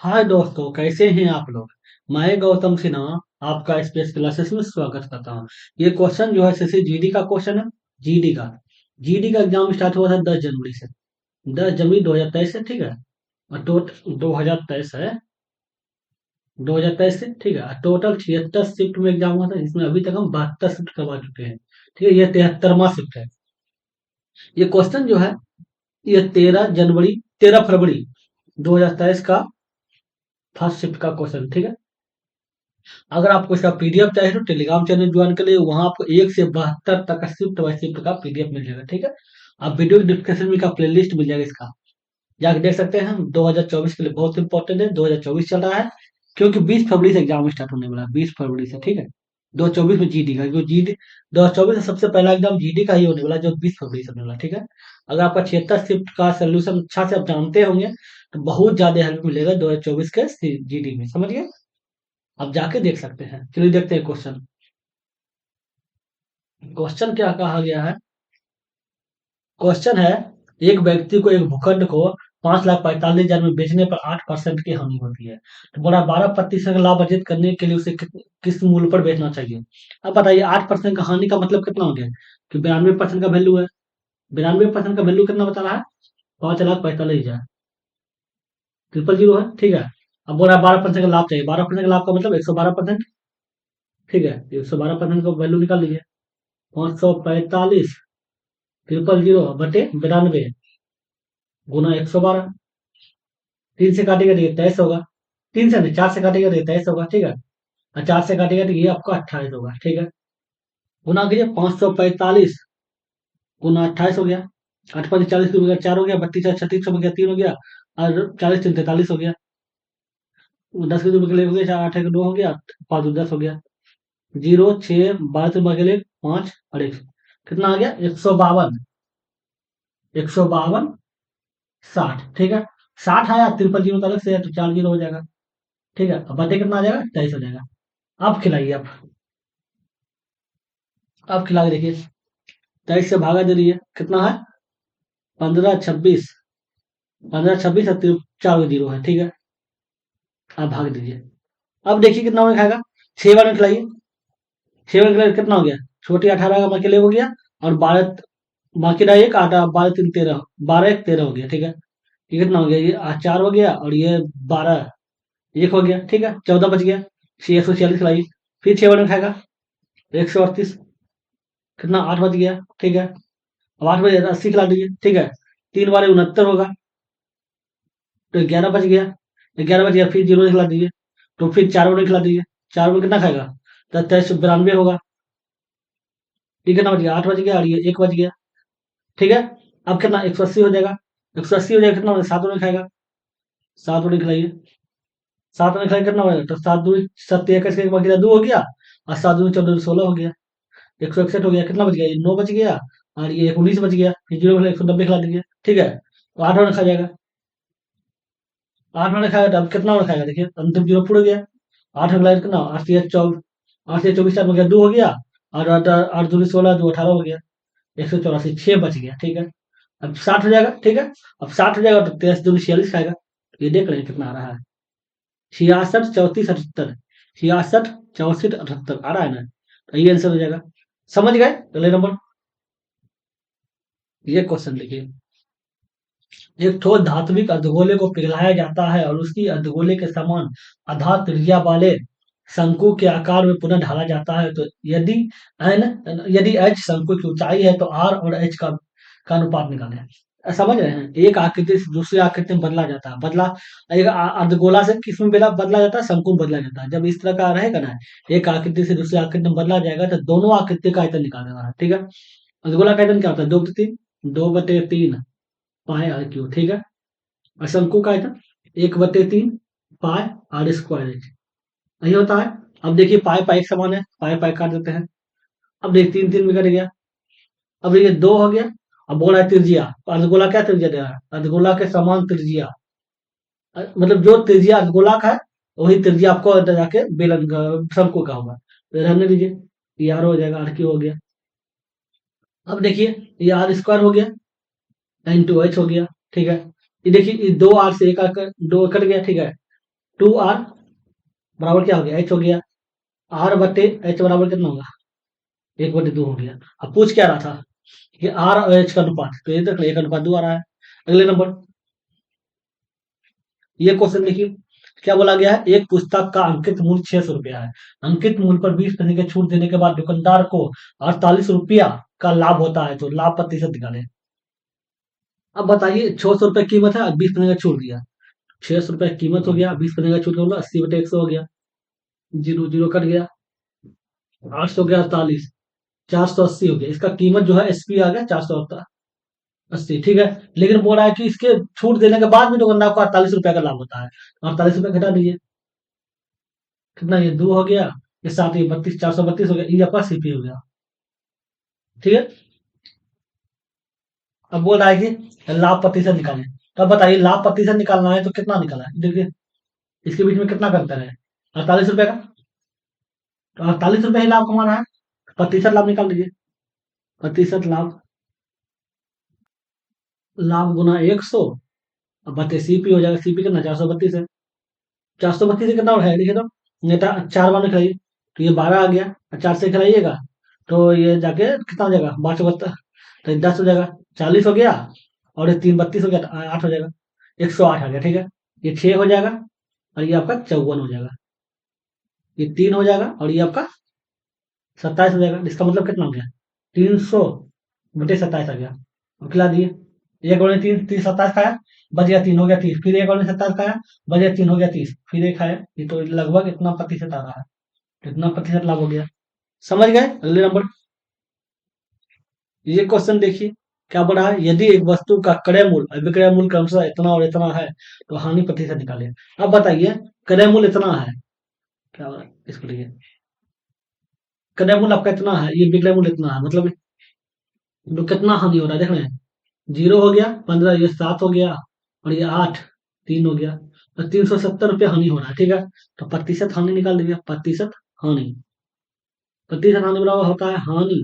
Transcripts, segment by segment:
हाय दोस्तों, कैसे हैं आप लोग। मैं गौतम सिन्हा आपका स्पेस क्लासेस में स्वागत करता हूँ। ये क्वेश्चन जो है सीसी जीडी का क्वेश्चन है। जीडी का जीडी का एग्जाम स्टार्ट हुआ था 10 जनवरी से। 10 जनवरी 2023 से, ठीक है। और 2023 है। 2023 से, ठीक है। टोटल 76 शिफ्ट में एग्जाम हुआ था, जिसमें अभी तक हम 72 शिफ्ट करवा चुके हैं। ठीक है, ये 73वां शिफ्ट है। ये क्वेश्चन जो है, ये 13 फरवरी 2023 का फर्स्ट शिफ्ट का क्वेश्चन, ठीक है। अगर आपको इसका पीडीएफ चाहिए तो टेलीग्राम चैनल ज्वाइन कर लिए, वहां आपको 1 से 72 तक का शिफ्ट बाय शिफ्ट का पीडीएफ मिल जाएगा, ठीक है। आप वीडियो के डिस्क्रिप्शन में का प्लेलिस्ट मिल जाएगा इसका, जाके देख सकते हैं। 2024 के लिए बहुत इंपॉर्टेंट है, 2024 चल रहा है। क्योंकि 20 फरवरी से एग्जाम स्टार्ट होने वाला है, 20 फरवरी से, ठीक है। 2024 में जीडी का, क्योंकि जीडी 2024 में सबसे पहला एग्जाम जीडी का ही होने वाला है, जो 20 फरवरी से होने वाला है, ठीक है। अगर आपका 76 शिफ्ट का सोल्यूशन अच्छा से आप जानते होंगे तो बहुत ज्यादा हेल्प मिलेगा 2024 के जीडी में, समझिए। आप जाके देख सकते हैं। चलिए देखते हैं क्वेश्चन। क्वेश्चन क्या कहा गया है। क्वेश्चन है, एक व्यक्ति को एक भूखंड को 5,45,000 में बेचने पर 8% की हानि होती है, तो बोला 12% का लाभ अर्जित करने के लिए उसे किस मूल्य पर बेचना चाहिए। अब बताइए, 8% का हानि का मतलब कितना हो गया। कि 92% का वैल्यू है। 92% का वैल्यू कितना बता रहा है, 5,45,000। 000 है, ठीक है। अब बोला 12% का लाभ चाहिए, 12% का लाभ का मतलब 112%। ठीक है, 112% का वैल्यू निकाल लीजिए। 545 000 बटे 92 गुना 112। 3 से काटेगा तो ये 23 होगा। 3 से नहीं, 4 से काटेगा तो ये 23 होगा, ठीक है। और 4 से काटेगा तो ये आपका 28 होगा, ठीक है। गुना कीजिए, 545 गुना 28 हो गया। 8 5 40 हो गया, 4 हो गया, 32 36 हो गया, 3 हो गया। और 40 3 43 हो गया। 10 के लिए हो गया, 4 8 1 2 हो गया, 5 10 हो गया। 0 6 12 के लिए 5 और 1, कितना आ गया, 152। 152 60, ठीक है। 60 आया, 53 0 का अलग से है तो 4 0 हो जाएगा, ठीक है। अब बटे कितना आ जाएगा, 23 हो जाएगा। अब खिलाइए आप। अब खिला के देखिए। 23 से भागा दे रही है, कितना है, 15 26। 15 26 और 4 0 है, ठीक है। आप भाग दीजिए। अब देखिए कितना में खाएगा। 6 बार में खिलाइए। 6 बार खिलाइए, कितना हो गया। छोटी 18 का मकेले हो गया। और 12 बाकी रहा एक आटा, 12 3 13, 12 1 13 हो गया, ठीक है। ये कितना हो गया, ये 4 हो गया और ये 12 1 हो गया, ठीक है। 14 बच गया। 646 खिलाइए। फिर 6 बार में खाएगा। 138, कितना, 8 बच गया, ठीक है। अब 8 बजे 80 खिला दीजिए, ठीक है। 3 बार 69 होगा, तो 11 बच गया। 11 बच गया, फिर 0 खिला दीजिए। तो फिर 4 बार खिला दीजिए। 4 बार कितना खाएगा, तो 2392 होगा। ये कितना बच गया, 8 बच गया और ये 1 बच गया, ठीक है। अब कितना, 180 हो जाएगा। 180 हो जाएगा, कितना 7 खाएगा। 7 खिलाइए। 7 खिलाइए, कितना होगा, तो 7 2 7 21 के बाकी 2 हो गया। और 7 2 14 16 हो गया। 161 हो गया, कितना बच गया, ये 9 बच गया। और ये 19 बच गया, फिर 190 खिला दीजिए, ठीक है। तो 8 खा जाएगा। 8 खाएगा तो अब कितना और खाएगा, देखिए अंतिम 0 फुट गया। 8 खिलाएगा, कितना, 8 से 24, 8 से 24 4 हो गया, 2 हो गया। और 8 8 2 16, 2 18 हो गया। 184, 6 बच गया, ठीक है। अब 60 हो जाएगा, ठीक है। अब 60 हो जाएगा तो 43 2 46 खाएगा। ये देख रहे हैं कितना आ रहा है, 66 34 78। 66 64 78 आ रहा है ना, तो ये आंसर हो जाएगा। समझ गए। अगले नंबर, ये क्वेश्चन देखिए। एक ठोस धात्विक अर्धगोले को पिघलाया जाता है और उसकी अर्धगोले के समान आधार त्रिज्या वाले शंकु के आकार में पुनः ढाला जाता है, तो यदि एच शंकु की ऊंचाई है तो आर और एच का अनुपात निकालें। समझ रहे हैं, एक आकृति से दूसरी आकृति में बदला जाता है। एक अर्धगोला से किसमें बदला जाता है, शंकु में बदला जाता है। जब इस तरह का रहेगा ना, एक आकृति से दूसरी आकृति में बदला जाएगा, तो दोनों आकृति का आयतन निकालना है, ठीक है। अर्धगोला का आयतन क्या होता है, 2/3, 2/3 पाए आर क्यू, ठीक है। और शंकु का आयतन 1/3 पाए आर स्क्वायर एच, यही होता है। अब देखिए, पाए पाए एक समान है, पाए पाए काट देते हैं। अब देखिए 3 3 में कट गया। अब देखिए 2 हो गया। अब बोला है त्रिज्या, तो अर्धगोला क्या त्रिज्या दे रहा है, अर्धगोला के समान त्रिज्या। मतलब जो त्रिज्या अर्धगोला का है, वही त्रिज्या आपको अंदर जाके बेलन का, शंकु का होगा। तो रहने दीजिए, ये आर हो जाएगा, आर क्यू हो गया। अब देखिए, ये आर स्क्वायर हो गया, इंटू एच हो गया, ठीक है। ये देखिए, ये 2 आर से 1 आकर 2 कट गया, ठीक है। 2r बराबर क्या हो गया, h हो गया। r बटे h बराबर कितना होगा, 1/2 हो गया। अब पूछ क्या रहा था कि r और h का अनुपात, तो ये देख लो 1/2 आ रहा है। अगले नंबर, ये क्वेश्चन देखिए, क्या बोला गया है, एक पुस्तक का अंकित मूल्य 600 रुपया है। अंकित मूल्य पर 20% की छूट देने के बाद दुकानदार को 48 रुपया का लाभ होता है, तो लाभ प्रतिशत निकाले। अब बताइए, 600 रुपये कीमत है, 20% का छूट दिया। 600 रुपये कीमत हो गया, 20% का छूट होगा, 80/100 हो गया, जीरो जीरो कट गया, 800 गया 48, 480 हो गया। इसका कीमत जो है एसपी आ गया 480, ठीक है। लेकिन बोल रहा है कि इसके छूट देने के बाद भी दुकानदार को 48 रुपया का लाभ होता है, 48 रुपया घटा दीजिए, कितना ये 2 हो गया, ये 7, ये 32, 432 हो गया, ये आपका सीपी हो गया, ठीक है। अब बोल रहा है कि लाभ प्रतिशत निकालें, तो अब बताइए लाभ प्रतिशत निकालना है तो कितना निकाला है, देखिए इसके बीच में कितना का अंतर है, 48 रुपए का, तो 48 रुपए ही लाभ कमाना है, प्रतिशत लाभ निकाल लीजिए। प्रतिशत लाभ, लाभ गुना 100, अब बटे सीपी हो जाएगा, सीपी कितना 432 है, 432 से कितना है देखिए, तो नेता 4 बार में खिलाइए, तो ये 12 आ गया, और 4 से खिलाइएगा तो ये जाके कितना हो जाएगा, 12 तो ये 10 हो जाएगा, 40 हो गया, और ये 3 32 हो गया, तो 8 हो जाएगा, 108 आ गया, ठीक है। ये 6 हो जाएगा, और ये आपका 54 हो जाएगा, ये 3 हो जाएगा, और ये आपका 27 हो जाएगा। इसका मतलब कितना हो गया, 300/27 आ गया। अब खिला दिए, एक और 3 खाया, बच गया 3, हो गया 30, फिर एक और 27 खाया, बच गया 3, हो गया 30, फिर एक खाया, ये तो लगभग इतना प्रतिशत आ रहा है, इतना प्रतिशत लाभ हो गया। समझ गए। अगले नंबर, ये क्वेश्चन देखिए, क्या बोला है, यदि एक वस्तु का क्रय मूल्य और विक्रय मूल्य क्रमशः इतना और इतना है तो हानि प्रतिशत निकाले। अब बताइए, क्रय मूल्य इतना है, क्या हो रहा है, इसको देखिए, क्रय मूल्य आपका इतना है, ये विक्रय मूल्य इतना है, मतलब तो कितना हानि हो रहा है देख रहे हैं, 0 हो गया, 15, ये 7 हो गया, और ये 8, 3 हो गया, तो 370 रुपये हानि हो रहा है, ठीक है। तो प्रतिशत हानि निकाल दीजिए, प्रतिशत हानि, प्रतिशत हानि बराबर होता है हानि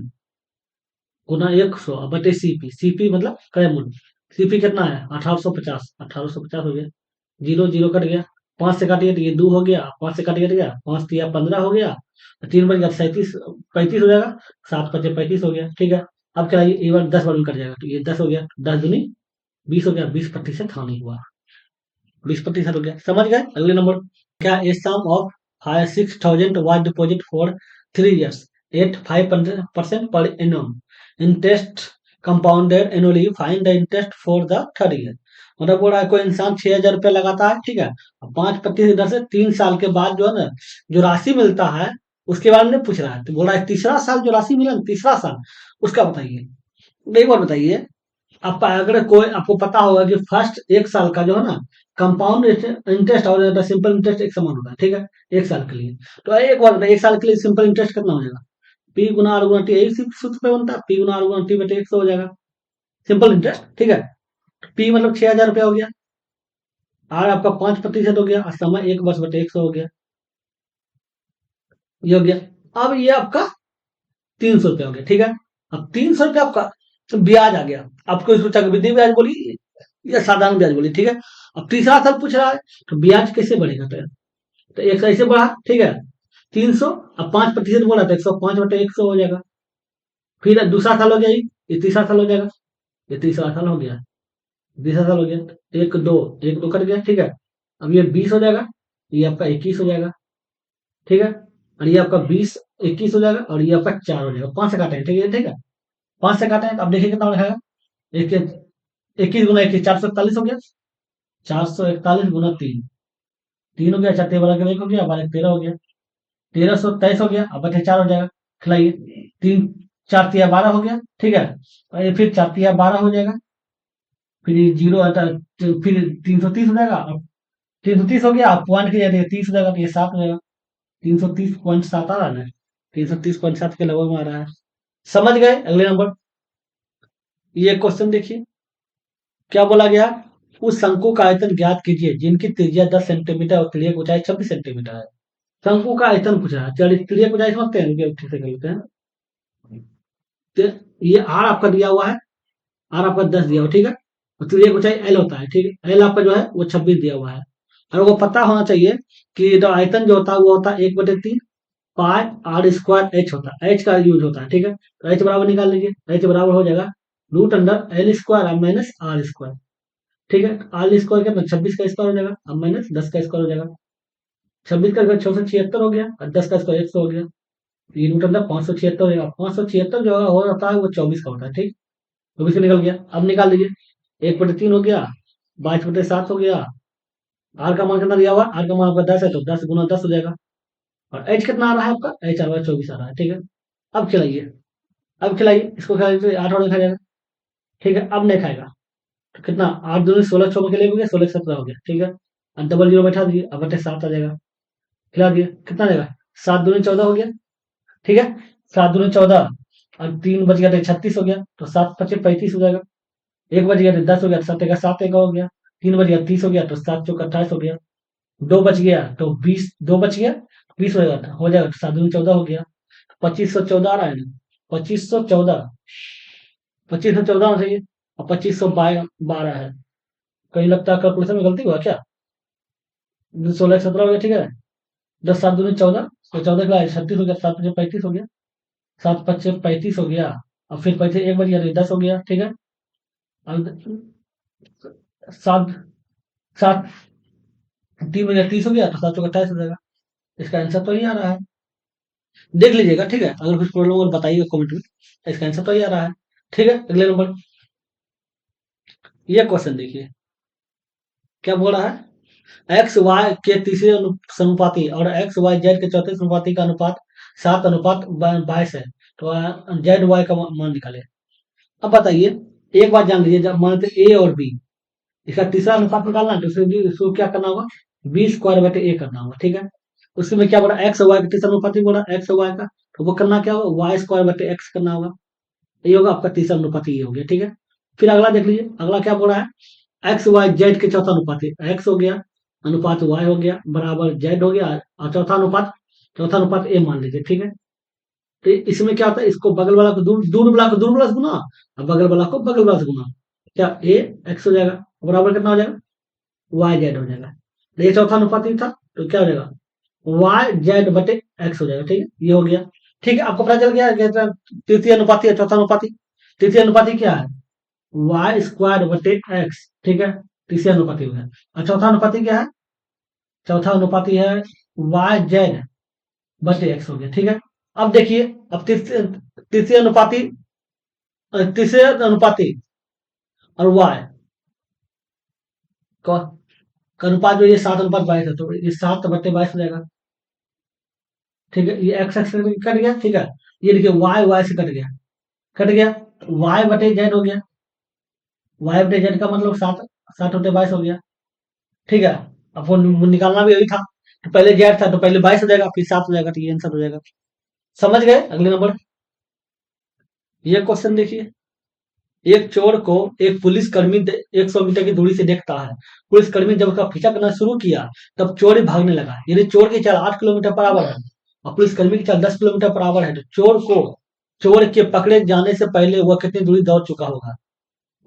गुना 100 बटे सीपी, सीपी मतलब क्रय मूल्य, सीपी कितना है 1850, 1850 हो गया, जीरो जीरो कट गया, 5 से काटिए तो ये 2 हो गया, 5 से काटिए तो गया 5 तिया 15 हो गया, 3 बच गया 37, 35 हो जाएगा, 7 × 5 = 35 हो गया, ठीक है। अब क्या, ये बार 10 बार में कट जाएगा, तो ये 10 हो गया, 10 दूनी 20 हो गया, 20% हानि हुआ, 20% हो गया। समझ गए। अगले नंबर, क्या a sum of 6,000 was deposit for 3 years at 5% per annum, interest compounded annually, find the interest for the third year. मतलब बोल रहा है कोई इंसान 6,000 रुपया लगाता है, ठीक है, 5% दर से 3 साल के बाद जो है ना, जो राशि मिलता है उसके बारे में पूछ रहा है, तो बोल रहा है तीसरा साल जो राशि मिला ना, तीसरा साल उसका बताइए। एक बार बताइए, आप अगर कोई आपको पता होगा कि फर्स्ट 1 साल का जो है ना, कंपाउंड इंटरेस्ट और सिंपल इंटरेस्ट एक समान होता है, ठीक है, 1 साल के लिए। तो एक बार बताइए, 1 साल के लिए सिंपल इंटरेस्ट कितना हो जाएगा, पी गुना आर गुना टी, यही सूत्र पे बनता है, पी गुना आर गुना टी बटे 100 हो जाएगा, सिंपल इंटरेस्ट, ठीक है। पी मतलब 6,000 रुपया हो गया, आर आपका 5% हो गया, और समय 1 वर्ष बटे 100 हो गया, ये हो गया। अब ये आपका 300 रुपया हो गया, ठीक है। अब 300 रुपया आपका तो ब्याज आ गया, आपको इसको चक्रवृद्धि ब्याज बोली या साधारण ब्याज बोली, ठीक है। अब तीसरा साल पूछ रहा है, तो ब्याज कैसे बढ़ेगा, तो एक ऐसे बढ़ा, ठीक है, 300, अब 5% बोला तो 105/100 हो जाएगा। फिर दूसरा साल हो गया, ये तीसरा साल हो जाएगा, ये तीसरा साल हो गया, तीसरा साल हो गया, एक दो कट गया, ठीक है। अब ये 20 हो जाएगा, ये आपका 21 हो जाएगा, ठीक है, और ये आपका 20 21 हो जाएगा, और ये आपका 4 हो जाएगा, 5 से काटे हैं, ठीक है, ठीक है, 5 से काटे हैं, तो अब देखिए कितना लिखाएगा, एक 21 गुना 21 441 हो गया, 441 गुना 3, 3 हो गया, 4 13 हो गया, 12 13 हो गया, 1323 हो गया, अब बचे 4 हो जाएगा, खिलाइए, 3 4 तिया 12 हो गया, ठीक है, और ये फिर 4 तिया 12 हो जाएगा, फिर ये जीरो आता है, तो फिर 330 हो जाएगा, अब 330 हो गया, आप पॉइंट की जाती है 30 हो जाएगा, तो ये 7 हो जाएगा, 330.7 आ रहा है ना, 330.7 के लगभग में आ रहा है। समझ गए। अगले नंबर, ये क्वेश्चन देखिए, क्या बोला गया, उस शंकु का आयतन ज्ञात कीजिए जिनकी त्रिज्या 10 सेंटीमीटर और तिर्यक ऊंचाई 26 सेंटीमीटर है। शंकु का आयतन पूछ रहा है, चलिए तिर्यक ऊंचाई समझते हैं, रुकिए ठीक से कर लेते हैं। तो ये आर आपका दिया हुआ है, आर आपका 10 दिया हुआ, ठीक है, और तिर्यक ऊंचाई एल होता है, ठीक है, एल आपका जो है वो 26 दिया हुआ है, और वो पता होना चाहिए कि जो आयतन जो होता है वो होता है 1/3 पाई आर स्क्वायर एच होता है, एच का यूज होता है, ठीक है। तो एच बराबर निकाल लीजिए, एच बराबर हो जाएगा root under L square minus R square, ठीक है। आर स्क्वायर कितना, 26 का स्क्वायर हो जाएगा, अब माइनस 10 का स्क्वायर हो जाएगा। 26 का स्क्वायर 676 हो गया, और 10 का स्क्वायर 100 हो गया। तो ये रूट अंडर 576 हो जाएगा, 576 जो हो जाता है वो 24 का होता है, ठीक। 24 का निकल गया, अब निकाल लीजिए, 1/3 हो गया, 22/7 हो गया। आर का मान कितना दिया हुआ, आर का मान आपका 10 है, तो 10 गुना 10 हो जाएगा। और एच कितना आ रहा है आपका, एच आ रहा है 24 आ रहा है, ठीक है। अब खिलाइए, अब खिलाइए इसको, खिलाइए तो 8 और खा जाएगा, ठीक है। अब नहीं खाएगा तो कितना, 8 दूनी 16, 6 के लिए हो गया, 16 17 हो गया, ठीक है। अब डबल जीरो बैठा दिए, अब बटे 7 आ जाएगा, खिला दिए, कितना आ जाएगा, 7 दूनी 14 हो गया, ठीक है। 7 दूनी 14, और 3 बच गया तो 36 हो गया, तो 7 पचे 35 हो जाएगा। 1 बच गया तो 10 हो गया, 7 का 7 एक हो गया। 3 बच गया 30 हो गया, तो 7 चौक 28 हो गया। 2 बच गया तो 20, 2 बच गया 20 हो जाएगा, तो 7 दूनी 14 हो गया। 2514 आ रहा है ना, 2514, 2514 होना चाहिए, और 2512 है। कहीं लगता है कैलकुलेशन में गलती हुआ क्या, 16 17 हो गया, ठीक है। 10 7 दूनी 14, तो 14 का 36 हो गया, 7 पचे 35 हो गया, 7 पचे 35 हो गया। अब फिर पैसे एक बच गया तो 10 हो गया, ठीक है। अब 7 7 3 बजे 30 हो गया, तो 7 चौक 28 हो जाएगा। इसका आंसर तो ही आ रहा है, देख लीजिएगा, ठीक है। अगर कुछ प्रॉब्लम हो तो बताइएगा कमेंट में। इसका आंसर तो ही आ रहा है, ठीक है। अगले नंबर, ये क्वेश्चन देखिए, क्या बोल रहा है, एक्स वाई के तीसरे समानुपाती और एक्स वाई जेड के चौथे समानुपाती का अनुपात 7:22 है, तो जेड वाई का मान निकाले। अब बताइए, एक बात जान लीजिए, जब मानते ए और बी, इसका तीसरा अनुपात निकालना है, तो इसको क्या करना होगा, बी स्क्वायर बटे ए करना होगा, ठीक है। उसमें क्या बोला, एक्स वाई का तीसरा अनुपाती बोला, एक्स वाई का, तो वो करना क्या होगा, वाई स्क्वायर बटे एक्स करना होगा। ये होगा आपका तीसरा अनुपाती, ये हो गया, ठीक है। फिर अगला देख लीजिए, अगला क्या बोला है, एक्स वाई जेड के चौथा अनुपात, एक्स हो गया, अनुपात वाई हो गया, बराबर जेड हो गया, और चौथा अनुपात ए मान लीजिए, ठीक है। तो इसमें क्या होता है, इसको बगल वाला को दूर दूर वाला को दूर वाला से गुना, और बगल वाला को बगल वाला से गुना, क्या ए एक्स हो जाएगा, बराबर कितना हो जाएगा, वाई जेड हो जाएगा। तो ये चौथा अनुपात ही था, तो क्या हो जाएगा, वाई जेड बटे एक्स हो जाएगा, ठीक है। ये हो गया, ठीक है। आपको पता चल गया कि तृतीय अनुपाती है चौथा अनुपाती, तृतीय अनुपाती क्या है, वाई स्क्वायर बटे एक्स, ठीक है। तीसरे अनुपाति हो गया। और चौथा अनुपाति क्या है, चौथा अनुपाति है वाई जेड बटे एक्स हो गया, ठीक है। अब देखिए, अब तीसरे अनुपाति, तीसरे अनुपाति और वाई का का अनुपात जो ये 7:22 है, तो ये 7/22 हो जाएगा, ठीक है। ये एक्स एक्स कट गया, ठीक है। ये देखिए वाई वाई से कट गया, कट गया, वाई बटे जेड हो गया, वाई बटे जेड का मतलब 7 7/22 हो गया, ठीक है। अब वो निकालना भी यही था, तो पहले जेड था तो पहले 22 हो जाएगा, फिर 7 हो जाएगा, तो ये आंसर हो जाएगा। समझ गए, अगले नंबर, ये क्वेश्चन देखिए, एक चोर को एक पुलिसकर्मी 100 मीटर की दूरी से देखता है। पुलिसकर्मी जब उसका पीछा करना शुरू किया, तब चोर ही भागने लगा, यानी चोर की चाल 8 किलोमीटर पर आवर है, और पुलिसकर्मी की चाल 10 किलोमीटर पर आवर है, तो चोर के पकड़े जाने से पहले वह कितनी दूरी दौड़ चुका होगा,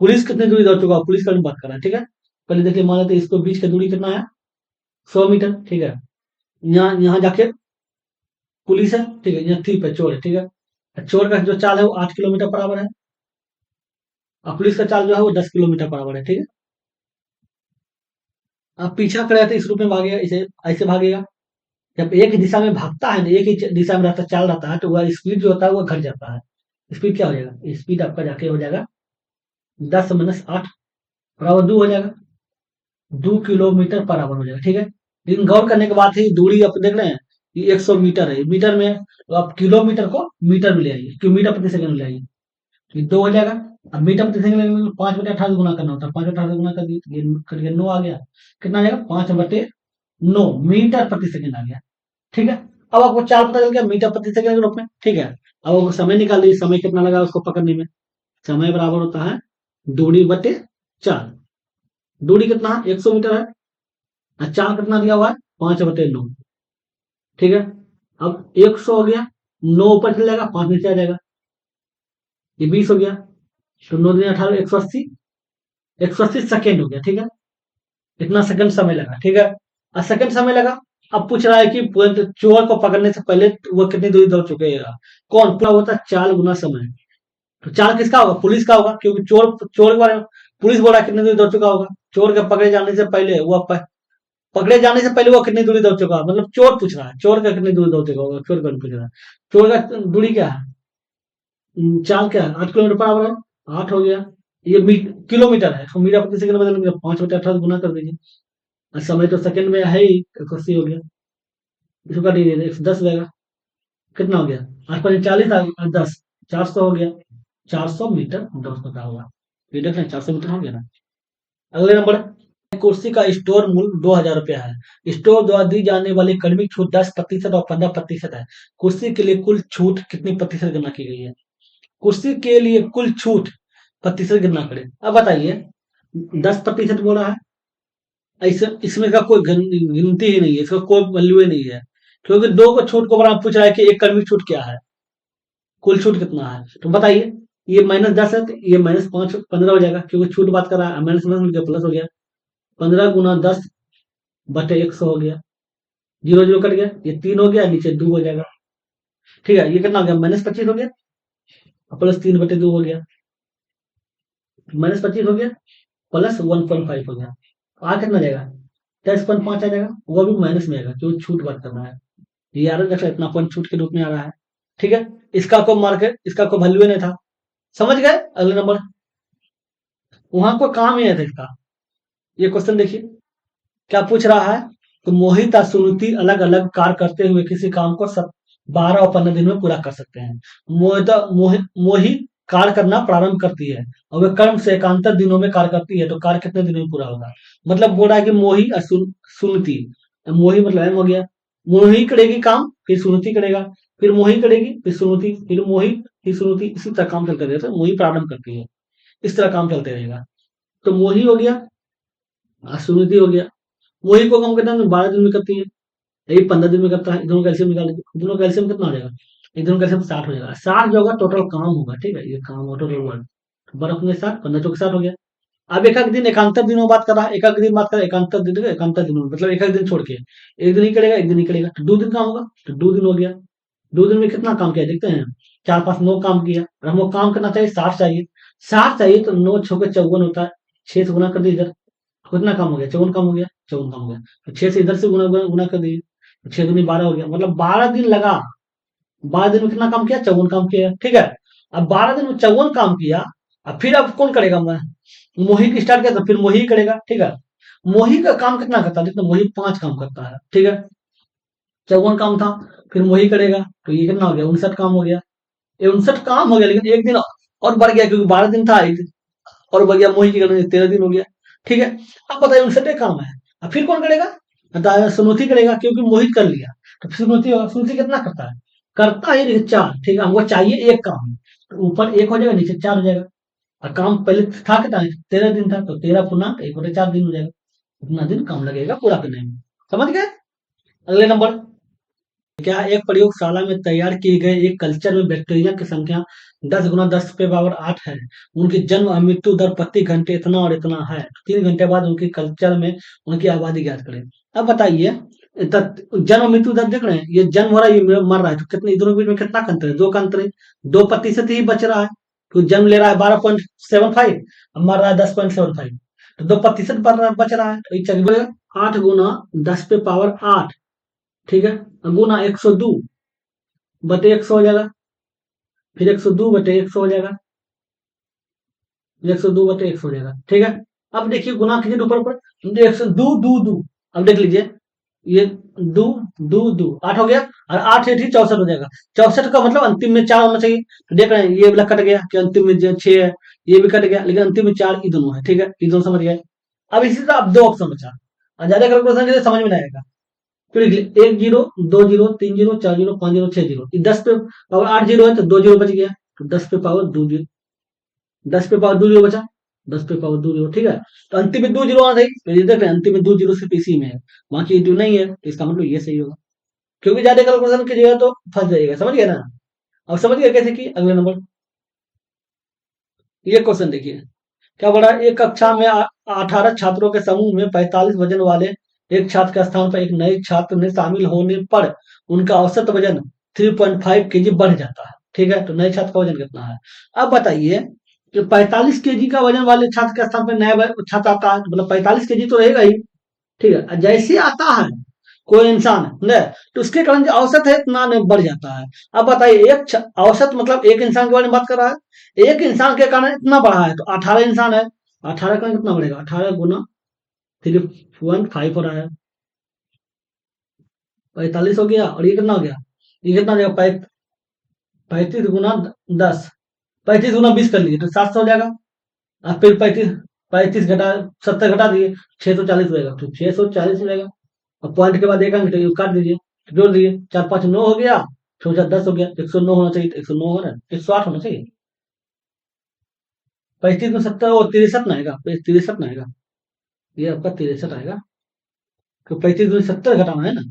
पुलिस कितनी दूरी दौड़ चुका होगा, पुलिसकर्मी बात कर रहा है, ठीक है। पहले देखिए, मान लेते हैं इसको बीच की दूरी कितना है, 100 मीटर, ठीक है। यहाँ यहाँ जाके पुलिस है, ठीक है, यहाँ थी पे चोर है, ठीक है। चोर का जो चाल है वो 8 किलोमीटर पर आवर है, और पुलिस का चाल जो है वो 10 किलोमीटर पर आवर है, ठीक है। अब पीछा करे तो इस रूप में भागेगा, इसे ऐसे भागेगा। जब एक ही दिशा में भागता है ना, एक ही दिशा में रहता चाल रहता है, तो वह स्पीड जो होता है वो घट जाता है। स्पीड क्या हो जाएगा, स्पीड आपका जाके हो जाएगा 10 - 8 बराबर 2 हो जाएगा, 2 किलोमीटर पर आवर हो जाएगा, ठीक है। लेकिन गौर करने के बाद ही दूरी आप देख रहे हैं, ये 100 मीटर है, मीटर में, तो आप किलोमीटर को मीटर में ले आइए, मीटर प्रति सेकंड में ले आइए, तो ये 2 हो जाएगा। अब मीटर प्रति सेकंड में 5/18 गुना करना होता है, 5/18 गुना कर दिए, ये करके 9 आ गया, कितना आ जाएगा, 5/9 मीटर प्रति सेकंड आ गया, ठीक है। अब आपको चाल पता चल गया मीटर प्रति सेकंड के रूप में, ठीक है। अब आपको समय निकाल लीजिए, समय कितना लगा उसको पकड़ने में, समय बराबर होता है दूरी बटे चाल। दूरी कितना है, 100 मीटर है, और चाल कितना दिया हुआ है, 5/9, ठीक है। अब 100 हो गया, 9 ऊपर चल जाएगा, 5 नीचे आ जाएगा, ये 20 हो गया, तो 9 × 18 180, 180 सेकेंड हो गया, ठीक है। इतना सेकंड समय लगा, ठीक है। और सेकंड समय लगा। अब पूछ रहा है कि चोर को पकड़ने से पहले वो कितनी दूरी दौड़ चुके हैं। कौन पूरा होता है? 4 गुना समय। तो 4 किसका होगा? पुलिस का होगा, क्योंकि चोर चोर के बारे में पुलिस बोल रहा है कितनी दूरी दौड़ चुका होगा। चोर के पकड़े जाने से पहले वो पकड़े जाने से पहले वो कितनी दूरी दौड़ चुका होगा, मतलब चोर पूछ रहा है चोर का कितनी दूरी दौड़ चुका होगा, चोर कौन पूछ रहा है। चोर का दूरी क्या है? चाल क्या है? 8 किलोमीटर पर आवर है। 8 हो गया। ये किलोमीटर है, तो मीटर प्रति सेकंड बदल गया, 5/18 गुना कर दीजिए। और समय तो सेकंड में है ही, 180 हो गया। इसको काट दीजिए, 110 हो जाएगा। कितना हो गया? 8×5 = 40, 10 400 हो गया। 400 मीटर दौड़ पता होगा। ये देख रहे हैं, 400 मीटर हो गया ना। अगले नंबर, कुर्सी का स्टोर मूल्य 2,000 रुपया है। स्टोर द्वारा दी जाने वाली कर्मिक छूट 10% और 15% है। कुर्सी के लिए कुल छूट कितनी प्रतिशत गणना की गई है? कुर्सी के लिए कुल छूट प्रतिशत गणना करें। अब बताइए, 10% बोला है। ऐसे इसमें का कोई गिनती ही नहीं है, इसका कोई वैल्यू ही नहीं है। क्योंकि दो को छूट को बराबर पूछ रहा है कि एक कर्मिक छूट क्या है, कुल छूट कितना है। तो बताइए, ये -10 है तो ये -5 15 हो जाएगा, क्योंकि छूट बात कर रहा है। माइनस माइनस मिलकर प्लस हो गया। 15×10/100 हो गया। जीरो जीरो कट गया, ये 3 हो गया, नीचे 2 हो जाएगा। ठीक है, ये कितना हो गया? -25 हो गया, और +3/2 हो गया। -25 हो गया, +1.5 हो गया। आ कितना जाएगा? 10.5 आ जाएगा, वो भी माइनस में आएगा क्योंकि छूट बात करना है। ये याद रखो, इतना पॉइंट छूट के रूप में आ रहा है। ठीक है, इसका कोई मार्केट, इसका कोई वैल्यू नहीं था। समझ गए? अगले नंबर, वहां कोई काम ही नहीं था इसका। ये क्वेश्चन देखिए, क्या पूछ रहा है? तो मोहित और सुनीति अलग अलग कार्य करते हुए किसी काम को सब 12 और 15 दिन में पूरा कर सकते हैं। मोही कार्य करना प्रारंभ करती है और वह कर्म से एकांतर दिनों में कार्य करती है, तो कार्य कितने दिनों में पूरा होगा? मतलब बोल रहा है कि मोही और सुनीति। मोही मतलब एम हो गया। मोही करेगी काम, फिर सुनीति करेगा, फिर मोही करेगी, फिर सुनीति, फिर मोही, फिर सुनीति, इसी तरह काम चलते रहेगा। तो मोही प्रारंभ करती है, इस तरह काम चलते रहेगा। तो मोही हो गया और सुनीति हो गया। मोही को काम कितना 12 दिन में करती है, यही 15 दिन में करता है। दोनों कैल्शियम निकाल लीजिए, दोनों कैल्शियम कितना हो जाएगा? एक दोनों कैल्शियम 60 हो जाएगा। 60 जो होगा टोटल काम होगा, ठीक है, ये काम होगा टोटल वर्क। बर्फ में 60, 15 चौक 60 हो गया। अब एक एक दिन एकांतर दिनों बात कर रहा है, एक एक दिन बात कर रहा है, एकांतर दिनों मतलब एक एक दिन छोड़ के। एक दिन ही करेगा, एक दिन ही करेगा, तो 2 दिन काम होगा, तो 2 दिन हो गया। 2 दिन में कितना काम किया देखते हैं। 4 5 9 काम किया, और हमको काम करना चाहिए 60 चाहिए। 60 चाहिए तो 9 6 54 होता है। 6 से गुना कर दीजिए इधर, कितना काम हो गया? 54 काम हो गया, 54 काम हो गया। तो 6 से इधर से गुना गुना गुना कर दीजिए, तो 6 दूनी 12 हो गया, मतलब 12 दिन लगा। 12 दिन में कितना काम किया? 54 काम किया, ठीक है। अब 12 दिन में 54 काम किया। अब फिर अब कौन करेगा? मैं मोही की स्टार्ट किया तो फिर मोही करेगा, ठीक है। मोही का काम कितना करता है? देखो मोही 5 काम करता है, ठीक है। 54 काम था, फिर मोही करेगा, तो ये कितना हो गया? 59 काम हो गया। ये 59 काम हो गया, लेकिन एक दिन और बढ़ गया, क्योंकि 12 दिन था, एक दिन और बढ़ गया। मोही की करने 13 दिन हो गया, ठीक है। अब बताइए 59 काम है। अब फिर कौन करेगा? सुनोथी करेगा, क्योंकि मोहित कर लिया। तो सुनोथी होगा। सुनोथी कितना करता है? करता है देखिए 4, ठीक है। हमको चाहिए एक काम, तो ऊपर 1 हो जाएगा, नीचे 4 हो जाएगा। और काम पहले था कितना? 13 दिन था, तो 13×1/4 दिन हो जाएगा। उतना दिन काम लगेगा पूरा करने में। समझ गए? अगले नंबर, क्या एक प्रयोगशाला में तैयार किए गए एक कल्चर में बैक्टीरिया की संख्या 10×10⁸ है। उनकी जन्म और मृत्यु दर प्रति घंटे इतना और इतना है। 3 घंटे बाद उनकी कल्चर में उनकी आबादी ज्ञात करें। अब बताइए, जन्म मृत्यु दर देख रहे हैं, ये जन्म हो रहा है, ये मर रहा है, तो कितने दोनों के बीच में कितना का अंतर है? 2 का अंतर है। 2% ही बच रहा है। तो जन्म ले रहा है 12.75, अब मर रहा है 10.75, तो 2% बच रहा है। तो ये चलिए 8×10⁸ ठीक है, गुना 102/100 हो जाएगा, फिर 102/100 हो जाएगा, फिर 102/100 हो जाएगा, ठीक है। अब देखिए गुना कीजिए ऊपर ऊपर, 102 दू दू। अब देख लीजिए, ये दू दू दू 8 हो गया, और 8 8 ही 64 हो जाएगा। 64 का मतलब अंतिम में 4 होना चाहिए। तो देख रहे हैं ये वाला कट गया कि अंतिम में जो 6 है, ये भी कट गया, लेकिन अंतिम में 4 ये दोनों है, ठीक है, ये दोनों समझ गए। अब इसी तरह अब 2 ऑप्शन बचा, और ज्यादा कैलकुलेशन के लिए समझ में नहीं आएगा। फिर एक zero, 2 zero, 3 zero, 4 zero, 5 zero, 6 zero, 10 पे पावर 8 जीरो है, तो 2 जीरो बच गया। तो 10 पे पावर 2 जीरो, 10 पे पावर 2 जीरो बचा, 10 पे पावर 2 जीरो, ठीक है। तो अंतिम में 2 जीरो आना चाहिए, तो ये देख रहे हैं अंतिम में 2 जीरो सिर्फ इसी में है, बाकी जो नहीं है, तो इसका मतलब ये सही होगा। क्योंकि ज्यादा कैलकुलेशन कीजिएगा तो फंस जाइएगा, समझ गए ना। अब समझ गए कैसे की। अगले नंबर, ये क्वेश्चन देखिए, क्या बोला? एक कक्षा में 18 छात्रों के समूह में 45 वजन वाले एक छात्र के स्थान पर एक नए छात्र में शामिल होने पर उनका औसत वजन 3.5 केजी बढ़ जाता है। ठीक है, तो नए छात्र का वजन कितना है? अब बताइए कि 45 केजी का वजन वाले छात्र के स्थान पर नया छात्र आता है, तो मतलब 45 केजी तो रहेगा ही। ठीक है, जैसे आता है कोई इंसान ने, तो उसके कारण जो औसत है इतना नहीं बढ़ जाता है। अब बताइए औसत मतलब एक इंसान के बारे में बात कर रहा है, एक इंसान के कारण इतना बढ़ा है, तो 18 इंसान है, 18 का कितना बढ़ेगा? 18 गुना 3.5 हो रहा है, 45 हो गया। और ये कितना हो गया? ये कितना हो जाएगा? 35 गुना 10, 35 गुना 20 कर लिए तो 700 हो जाएगा। और फिर 35 घटा 70 घटा दिए, 640 हो जाएगा, तो 640 हो जाएगा। और पॉइंट के बाद एक अंक, तो ये काट दीजिए, जोड़ दीजिए, 4 5 9 हो गया, 6 4 10 हो गया, 109 होना चाहिए, तो 109 हो रहा है, 108 होना चाहिए। 35 में 70 और 63 ना आएगा, 63 ना आएगा, ये आपका 63 आएगा। तो 35 में 70 घटाना है ना,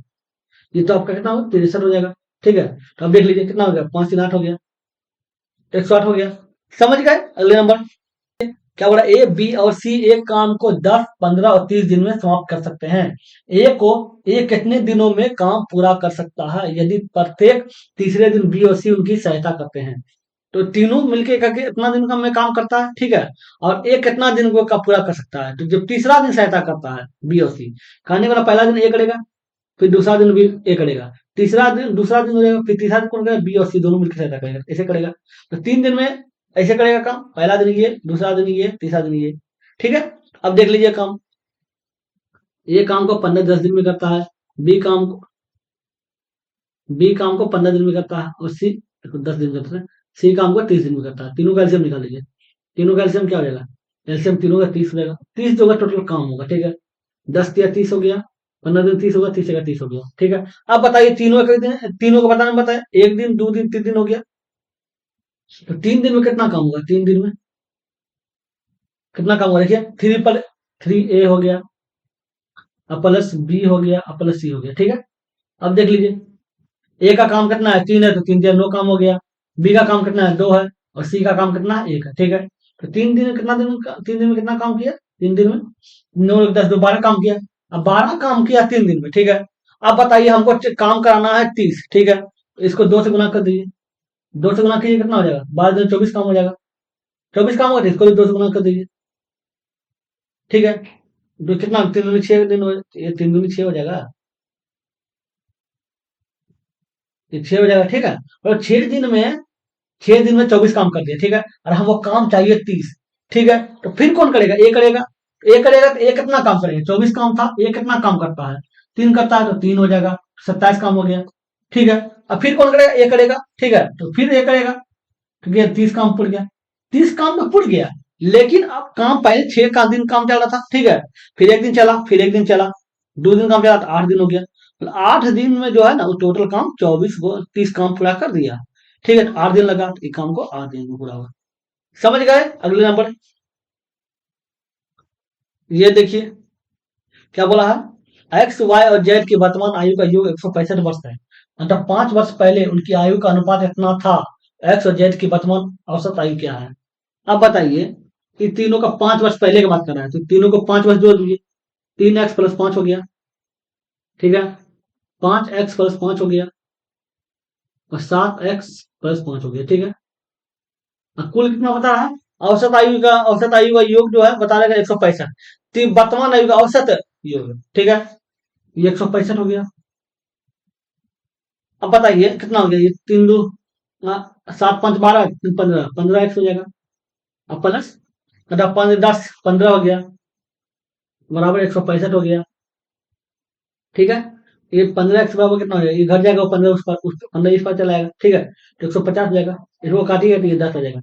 ये तो आपका कितना होगा? 63 हो जाएगा। ठीक है, तो अब देख लीजिए कितना हो गया, 5 3 8 हो गया, 108 हो गया। समझ गए? अगले नंबर क्या बोला? ए बी और सी एक काम को 10 15 और 30 दिन में समाप्त कर सकते हैं। ए कितने दिनों में काम पूरा कर सकता है यदि प्रत्येक तीसरे दिन बी और सी उनकी सहायता करते हैं? तो तीनों मिलके करके इतना दिन का में काम करता है। ठीक है, और ए कितना दिन को का पूरा कर सकता है? तो जब तीसरा दिन सहायता करता है बी और सी, कहने वाला पहला दिन ए करेगा, फिर दूसरा दिन बी ए करेगा, तीसरा दिन दूसरा दिन हो जाएगा, फिर तीसरा दिन कौन करेगा? बी और सी दोनों मिलकर सहायता करेगा, ऐसे करेगा। तो 3 दिन में ऐसे करेगा काम, पहला दिन ये, दूसरा दिन ये, तीसरा दिन ये। ठीक है, अब देख लीजिए काम, ये काम को 15 10 दिन में करता है, बी काम बी काम को 15 दिन में करता है, और सी 10 दिन करता है, सी काम को 30 दिन में करता है। तीनों का एलसीएम निकाल लीजिए, तीनों का एलसीएम क्या हो जाएगा? एलसीएम तीनों का 30 हो जाएगा, 30 जो का टोटल काम होगा। ठीक है, 10 या 30 हो गया, 15 दिन 30 होगा, 30 का 30 हो गया। ठीक है, अब बताइए तीनों का दिन, तीनों को बताना बताया, 1 दिन 2 दिन 3 दिन हो गया, तो 3 दिन में कितना काम होगा? 3 दिन में कितना काम होगा? देखिए, 3 ए हो गया, अब प्लस बी हो गया, अब प्लस सी हो गया। ठीक है, अब देख लीजिए, ए का काम कितना है? 3 है, तो 3 3 9 काम हो गया। बी का काम कितना है? 2 है, और सी का काम कितना है? 1 है। ठीक है, तो 3 दिन में कितना 3 दिन में कितना काम किया? 3 दिन में 9 1 10 2 12 काम किया। अब 12 काम किया 3 दिन में। ठीक है, अब बताइए हमको काम कराना है 30। ठीक है, तो इसको 2 से गुना कर दीजिए, 2 से गुना कीजिए, कितना हो जाएगा? 12 दिन 24 काम हो जाएगा, 24 काम होगा, तो इसको भी 2 से गुना कर दीजिए। ठीक है, तो कितना 3 दिन में 6 दिन हो, ये 3 दिन में 6 हो जाएगा, ये 6 हो जाएगा। ठीक है, और 6 दिन में 24 काम कर दिया। ठीक है, और हमको काम चाहिए 30। ठीक है, तो फिर कौन करेगा? ए करेगा, ए करेगा, तो ए कितना काम करेगा? 24 काम था, ए कितना काम करता है? 3 करता है, तो 3 हो जाएगा, 27 काम हो गया। ठीक है, अब फिर कौन करेगा? ए करेगा। ठीक है, तो फिर ए करेगा, क्योंकि 30 काम पुड़ गया, 30 काम तो पुड़ गया, लेकिन अब काम पहले 6 का दिन काम चल रहा था। ठीक है, फिर एक दिन चला, फिर एक दिन चला, 2 दिन काम चला, तो 8 दिन हो गया। तो 8 दिन में जो है ना, वो टोटल काम 24 को 30 काम पूरा कर दिया। ठीक है, तो 8 दिन लगा, तो एक काम को 8 दिन में पूरा हुआ। समझ गए? अगले नंबर ये देखिए क्या बोला है, एक्स वाई और जेड की वर्तमान आयु का योग 165 वर्ष है, मतलब 5 वर्ष पहले उनकी आयु का अनुपात इतना था। एक्स और जेड की वर्तमान औसत आयु क्या है? अब बताइए कि तीनों का 5 वर्ष पहले की बात कर रहा है, तो तीनों को 5 वर्ष जोड़ दीजिए, 3x + 5 हो गया। ठीक है, 5x + 5 हो गया, और 7x + 5 हो गया। ठीक है, अब कुल कितना बता रहा है? औसत आयु का योग जो है बता रहेगा 165, तो वर्तमान आयु का औसत योग। ठीक है, ये 165 हो गया। अब बताइए कितना हो गया? ये 3 2 7 5 12 15, 15x हो जाएगा, अब प्लस 5 10 15 हो गया, बराबर 165 हो गया। ठीक है, ये 15x बराबर कितना हो जाएगा? ये घट जाएगा, 15 15 इस पार चला आएगा। ठीक है, तो 150 हो जाएगा, इसको काटिएगा तो ये 10 आ जाएगा।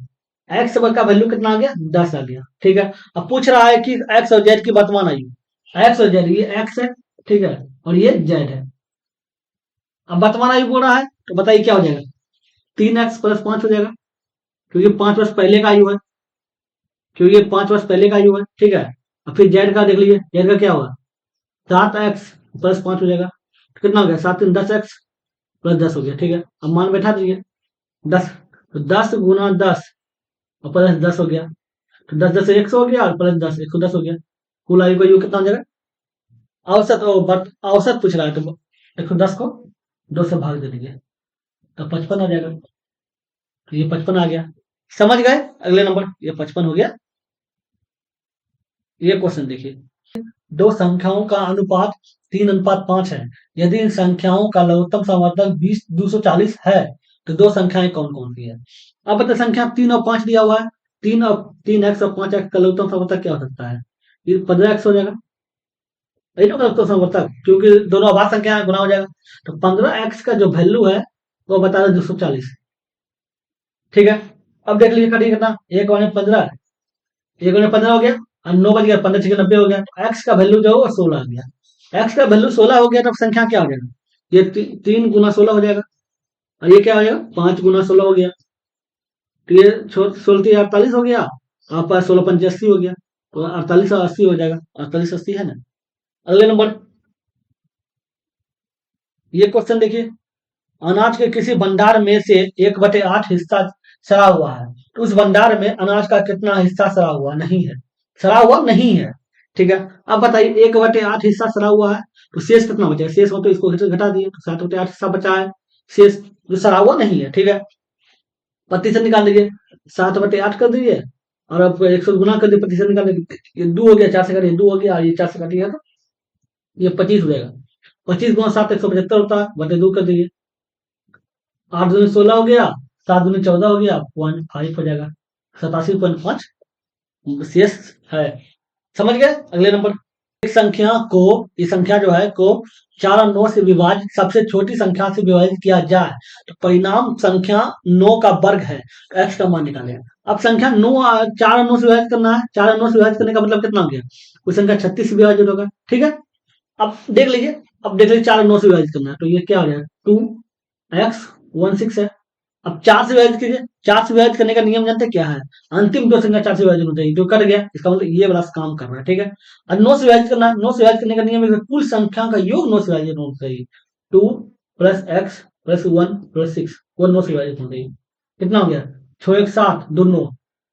एक्स का वैल्यू कितना आ गया? 10 आ गया। ठीक है, अब पूछ रहा है कि एक्स और जेड की वर्तमान आयु, एक्स और जेड, ये एक्स है, ठीक है, और ये जेड है। अब वर्तमान आयु बोल रहा है, तो बताइए क्या हो जाएगा? 3x + 5 हो जाएगा, क्योंकि 5 वर्ष पहले का आयु है, क्योंकि ये 5 वर्ष पहले का आयु है। ठीक है, अब फिर जेड का देख लीजिए, जेड का क्या होगा? 7x + 5 हो जाएगा, तो कितना हो गया? 7 3 10x + 10 हो गया। ठीक है, अब मान बैठा दीजिए 10, तो 10 × 10 और प्लस 10 हो गया, तो 10 10 100 हो गया, और प्लस 10 110 हो गया। कुल आयु का योग कितना हो जाएगा? औसत औसत पूछ रहा है, तो देखो 10 को 2 से भाग दे दीजिए, तो 55 आ जाएगा। तो ये 55 आ गया। समझ गए? अगले नंबर, ये 55 हो गया। ये क्वेश्चन देखिए, दो संख्याओं का अनुपात 3:5 है। यदि इन संख्याओं का लघुत्तम समवर्धक 240 है, तो दो संख्याएं कौन कौन सी है? अब बता, संख्या 3 और 5 दिया हुआ है। 3 x और 5 x का लघुत्तम समवर्धक क्या हो सकता है? ये 15x हो जाएगा। यही तो लघुत्तम समवर्धक, क्योंकि दोनों अभाज्य संख्या है, गुना हो जाएगा। तो 15x का जो वैल्यू है वो बता रहा 240। ठीक है, अब देख लीजिए करिए कितना, एक बने 15, एक बने 15 हो गया, और 9 बज गया, 15 6 90 हो गया। तो एक्स का वैल्यू जो है वो 16 आ गया। एक्स का वैल्यू 16 हो गया, तब संख्या क्या हो जाएगा? ये 3 गुना 16 हो जाएगा, और ये क्या हो जाएगा? 5 गुना 16 हो गया। तो ये 16 48 हो गया, आपका 16 पंचे 80 हो गया। तो 48 और 80 हो जाएगा, 48 80 है ना। अगले नंबर, ये क्वेश्चन देखिए, अनाज के किसी भंडार में से 1/8 हिस्सा सड़ा हुआ है, तो उस भंडार में अनाज का कितना हिस्सा सड़ा हुआ नहीं है? सड़ा हुआ नहीं है। ठीक है, अब बताइए 1/8 हिस्सा सड़ा हुआ है, तो शेष कितना बचा? शेष हो तो इसको घटा दिए, तो 7/8 हिस्सा बचा है शेष, जो सड़ा हुआ नहीं है। ठीक है, प्रतिशत निकाल लीजिए, 7/8 कर दीजिए, और अब 100 गुना कर दिए, प्रतिशत निकाल लीजिए। ये 2 हो गया, 4 से काटिए 2 हो गया, और ये 4 से काटिएगा तो ये 25 हो जाएगा। 25 गुना 7 175 होता है, बटे 2 कर दीजिए। 8 दूनी 16 हो गया, 7 दूनी 14 हो गया, 0.5 हो जाएगा। 87.5 शेष है। समझ गए? अगले नंबर, एक संख्या को, ये संख्या जो है को 4 और 9 से विभाजित सबसे छोटी संख्या से विभाजित किया जाए, तो परिणाम संख्या 9 का वर्ग है, तो एक्स का मान निकालेगा। अब संख्या 9 4 और 9 से विभाजित करना है। 4 और 9 से विभाजित करने का मतलब कितना हो गया? कोई संख्या 36 से विभाजित होगा। ठीक है, अब देख लीजिए, अब देख लीजिए 4 और 9 से विभाजित करना है, तो ये क्या हो जाएगा? 2x 16 है। अब 4 से विभाजित कीजिए, 4 से विभाजित करने का नियम जानते हैं क्या है? अंतिम दो संख्या 4 से विभाजित होनी चाहिए, जो कट गया, इसका मतलब ये वाला काम कर रहा है। ठीक है, और 9 से विभाजित करना है। 9 से विभाजित करने का नियम है कि कुल संख्या का योग 9 से विभाजित होना चाहिए। 2 प्लस एक्स प्लस 1 प्लस 6, वो 9 से विभाजित होना चाहिए। कितना हो गया? 6 1 7 2 9,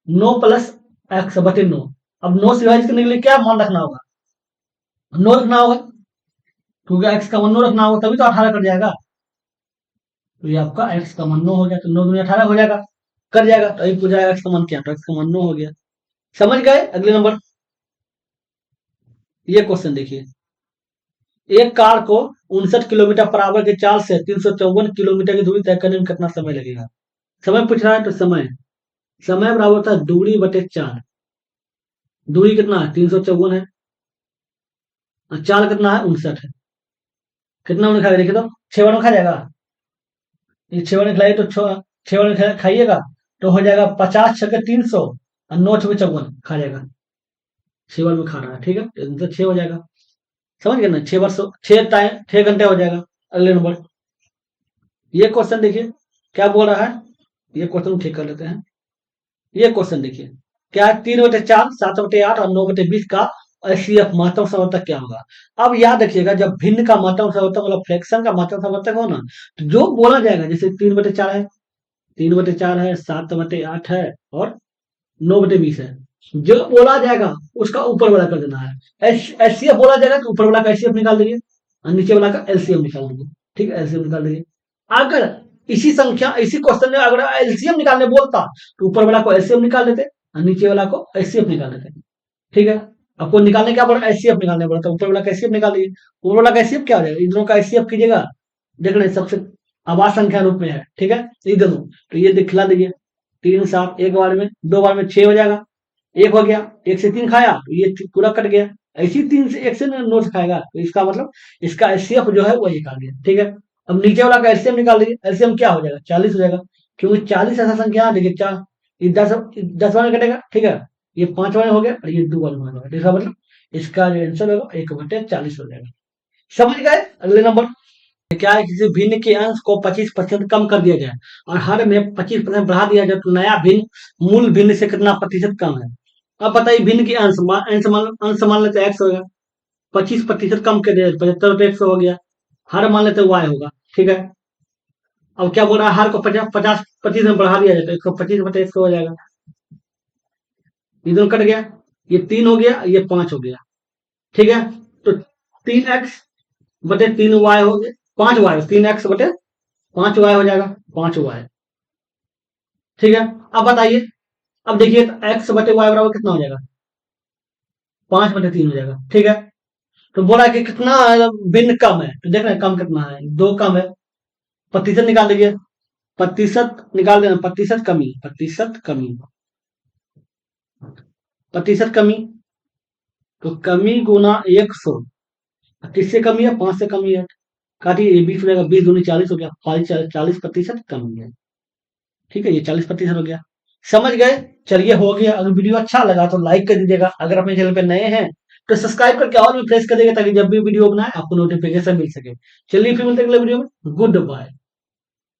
9 प्लस एक्स बटे 9। अब 9 से विभाजित करने के लिए क्या मान रखना होगा? 9 रखना होगा, क्योंकि एक्स का मान 9 रखना होगा, तभी तो 18 कट जाएगा। तो ये आपका एक्स का मान 9 हो गया, तो 9 दूनी 18 हो जाएगा, कर जाएगा। तो अभी पूछा एक्स का मान क्या? तो एक्स का मान 9 हो गया। समझ गए? अगले नंबर, ये क्वेश्चन देखिए, एक कार को 59 किलोमीटर पर आवर की चाल से 354 किलोमीटर की दूरी तय करने में कितना समय लगेगा? समय पूछ रहा है, तो समय बराबर होता है दूरी बटे चाल। दूरी कितना है? 354 है, और चाल कितना है? 59 है। कितना उन्हें खाएगा? देखिए तो 6 खा जाएगा। ये 6 खिलाइए तो 6 खाइएगा, तो हो जाएगा 50 छके 300, और 9 छके 54 खा जाएगा। 6 में खा रहा है। ठीक है, तो 6 हो जाएगा। समझ गए ना? 6 वर्ष 6 घंटे हो जाएगा। अगले नंबर, ये क्वेश्चन देखिए क्या बोल रहा है, ये क्वेश्चन ठीक कर लेते हैं। ये क्वेश्चन देखिए, क्या है? 3/4 7/8 और 9/20 का एचसीएफ महत्तम समवर्तक क्या होगा? अब याद रखिएगा, जब भिन्न का महत्तम समवर्तक मतलब फ्रैक्शन का महत्तम समवर्तक हो ना, तो जो बोला जाएगा, जैसे 3/4 है, 3/4 है, 7/8 है, और 9/20 है, जो बोला जाएगा उसका ऊपर वाला कर देना है। एचसीएफ बोला जाएगा तो ऊपर वाला का एचसीएफ निकाल दीजिए, और नीचे वाला का एलसीएम निकाल दीजिए। ठीक है, एलसीएम निकाल दीजिए। अगर इसी क्वेश्चन में अगर एलसीएम निकालने बोलता, तो ऊपर वाला को एलसीएम निकाल देते, और नीचे वाला को एचसीएफ निकाल देते। ठीक है, आपको निकालने क्या पड़ा? एचसीएफ निकालने पड़ा, तो ऊपर वाला का एचसीएफ निकाल लीजिए। ऊपर वाला का एचसीएफ क्या हो जाएगा? इन दोनों का एचसीएफ कीजिएगा, देख रहे हैं सबसे आवाज संख्या रूप में है। ठीक है, ये दोनों, तो ये दिखला दीजिए। 3 7 एक बार में, 2 बार में 6 हो जाएगा। एक हो गया, 1 से 3 खाया, तो ये पूरा कट गया। ऐसी 3 से 1 से 9 से खाएगा, तो इसका मतलब इसका एचसीएफ जो है वो निकाल दिया। ठीक है, अब नीचे वाला का एलसीएम निकाल लीजिए। एलसीएम क्या हो जाएगा? 40 हो जाएगा, क्योंकि 40 ऐसा संख्या है, देखिए 4 ये 10 बार में कटेगा। ठीक है, ये 5 बार में हो गया, और ये 2 बार में हो गया। इसका मतलब इसका जो आंसर होगा 1/40 हो जाएगा। समझ गए? अगले नंबर, क्या है? किसी भिन्न के अंश को 25% कम कर दिया जाए, और हर में 25% बढ़ा दिया जाए, तो नया भिन्न मूल भिन्न से कितना प्रतिशत कम है? अब बताइए, भिन्न के अंश मान लेते एक्स होगा, 25% कम कर दिया, 75 एक्स हो गया। हर मान लेते वाई होगा। ठीक है, अब क्या बोल रहा है? हर को 50 25 में बढ़ा दिया जाए, तो 125 बटे 100 हो जाएगा। ये दोनों कट गया, ये 3 हो गया, ये 5 हो गया। ठीक है, तो 3x/3y हो गया, 5y, 3x/5y हो जाएगा, 5y। ठीक है, अब बताइए, अब देखिए x/y बराबर कितना हो जाएगा, 5/3 हो जाएगा। ठीक है, तो बोला कि कितना भिन्न कम है, तो देख रहे हैं कम कितना है, 2 कम है। प्रतिशत निकाल दीजिए, प्रतिशत निकाल देना, प्रतिशत कमी, तो कमी गुना 100, किससे कमी है, 5 से कमी है, काटिए, ये 20 हो जाएगा, 20 दूनी 40 हो गया, 40% कमी है। ठीक है, ये 40% हो गया। समझ गए? चलिए, हो गया। अगर वीडियो अच्छा लगा तो लाइक कर दीजिएगा, अगर अपने चैनल पे नए हैं तो सब्सक्राइब करके ऑल में प्रेस कर देगा, ताकि जब भी वीडियो बनाए आपको नोटिफिकेशन मिल सके। चलिए फिर मिलते हैं अगले वीडियो में, गुड बाय।